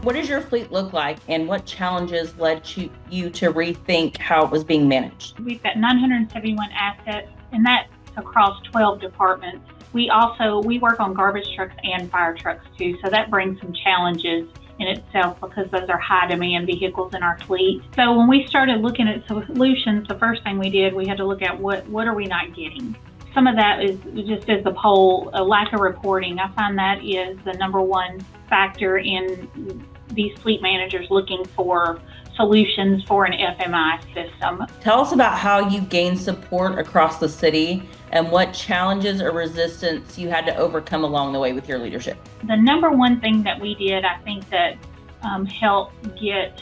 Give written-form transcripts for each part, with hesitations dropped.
What does your fleet look like, and what challenges led you to rethink how it was being managed? We've got 971 assets, and that's across 12 departments. We work on garbage trucks and fire trucks too, so that brings some challenges in itself because those are high demand vehicles in our fleet. So when we started looking at solutions, the first thing we did, we had to look at what are we not getting. Some of that is just as the poll, a lack of reporting. I find that is the number one factor in these fleet managers looking for solutions for an FMI system. Tell us about how you gained support across the city and what challenges or resistance you had to overcome along the way with your leadership. The number one thing that we did, I think that helped get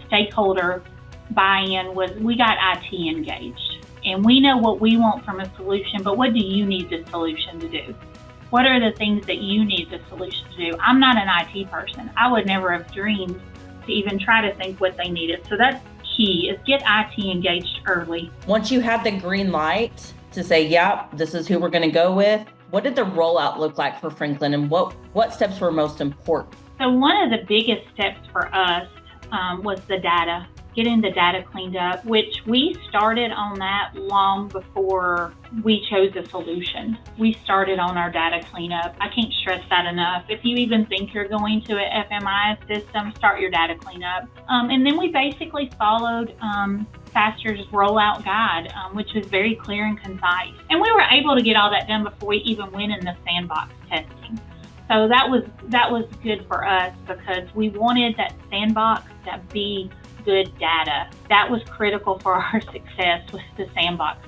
stakeholder buy-in was we got IT engaged. And we know what we want from a solution, but what do you need the solution to do? What are the things that you need the solution to do? I'm not an IT person. I would never have dreamed to even try to think what they needed. So that's key, is get IT engaged early. Once you had the green light to say, yep, this is who we're going to go with, what did the rollout look like for Franklin, and what steps were most important? So one of the biggest steps for us was the data, getting the data cleaned up, which we started on that long before we chose a solution. We started on our data cleanup. I can't stress that enough. If you even think you're going to an FMI system, start your data cleanup. And then we basically followed Faster's rollout guide, which was very clear and concise. And we were able to get all that done before we even went in the sandbox testing. So that was good for us because we wanted that sandbox to be good data. That was critical for our success with the sandbox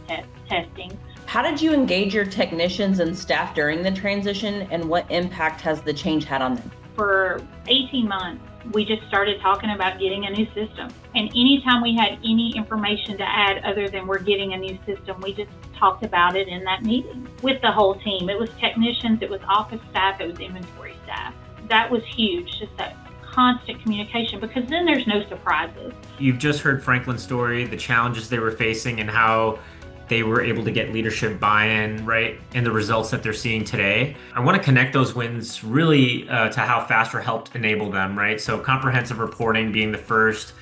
testing. How did you engage your technicians and staff during the transition, and what impact has the change had on them? For 18 months, we just started talking about getting a new system. And anytime we had any information to add other than we're getting a new system, we just talked about it in that meeting with the whole team. It was technicians, it was office staff, it was inventory staff. That was huge, just that constant communication, because then there's no surprises. You've just heard Franklin's story, the challenges they were facing and how they were able to get leadership buy-in, right? And the results that they're seeing today. I want to connect those wins really to how Faster helped enable them, right? So comprehensive reporting being the first.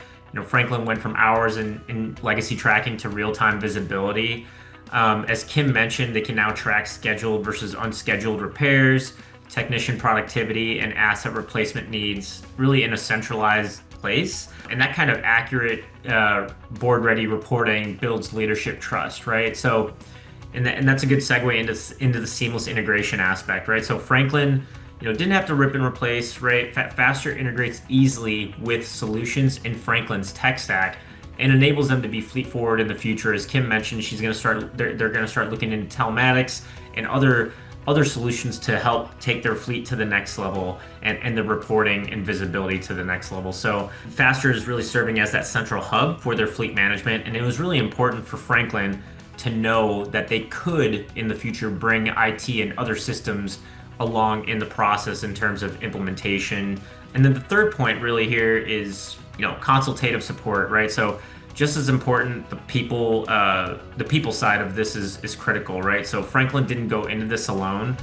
Franklin went from hours in legacy tracking to real-time visibility. As Kim mentioned, they can now track scheduled versus unscheduled repairs, technician productivity, and asset replacement needs really in a centralized place. And that kind of accurate board-ready reporting builds leadership trust, right? So, and that's a good segue into the seamless integration aspect, right? So Franklin, didn't have to rip and replace, right? Faster integrates easily with solutions in Franklin's tech stack and enables them to be fleet forward in the future. As Kim mentioned, they're going to start looking into telematics and other solutions to help take their fleet to the next level and the reporting and visibility to the next level. So Faster is really serving as that central hub for their fleet management. And it was really important for Franklin to know that they could, in the future, bring IT and other systems along in the process in terms of implementation. And then the third point really here is, consultative support, right? So just as important, the people side of this is critical, right? So Franklin didn't go into this alone.